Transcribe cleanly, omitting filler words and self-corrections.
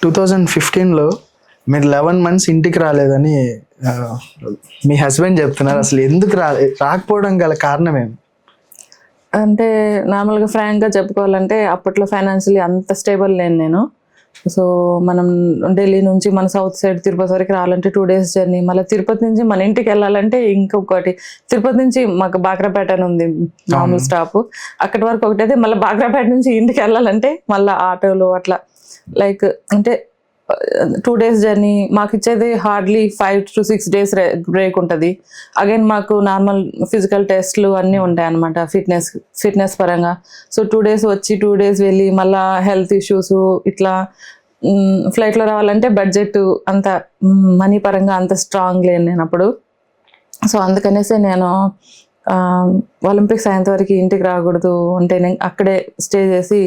2015లో మీరు 11 months ఇంటికి రాలేదని ఆ, మీ హస్బెండ్ చెప్తున్నారు. అసలు ఎందుకు రాకపోవడం గల కారణం ఏమి? అంటే నార్మల్గా ఫ్రాంక్గా చెప్పుకోవాలంటే అప్పట్లో ఫైనాన్షియలీ అంత స్టేబుల్ లేను నేను. సో మనం ఢిల్లీ నుంచి మన సౌత్ సైడ్ తిరుపతి వరకు రావాలంటే 2 days జర్నీ, మళ్ళీ తిరుపతి నుంచి మన ఇంటికి వెళ్ళాలంటే ఇంకొకటి. తిరుపతి నుంచి మాకు బాక్రాపేట అని ఉంది మామూలు స్టాప్, అక్కడి వరకు ఒకటైతే మళ్ళీ బాక్రాపేట నుంచి ఇంటికి వెళ్ళాలంటే మళ్ళీ ఆటోలు అట్లా లైక్ అంటే 2 days జర్నీ. మాకు ఇచ్చేది హార్డ్లీ 5 to 6 days బ్రేక్ ఉంటుంది. అగైన్ మాకు నార్మల్ ఫిజికల్ టెస్ట్లు అన్నీ ఉంటాయి అనమాట, ఫిట్నెస్ పరంగా. సో 2 days వచ్చి 2 days వెళ్ళి మళ్ళీ హెల్త్ ఇష్యూస్ ఇట్లా ఫ్లైట్లో రావాలంటే బడ్జెట్ అంత మనీ పరంగా అంత స్ట్రాంగ్ లేను నేను అప్పుడు. సో అందుకనేసి నేను ఒలింపిక్స్ అయ్యేంత వరకు ఇంటికి రాకూడదు అంటే నేను అక్కడే స్టే చేసి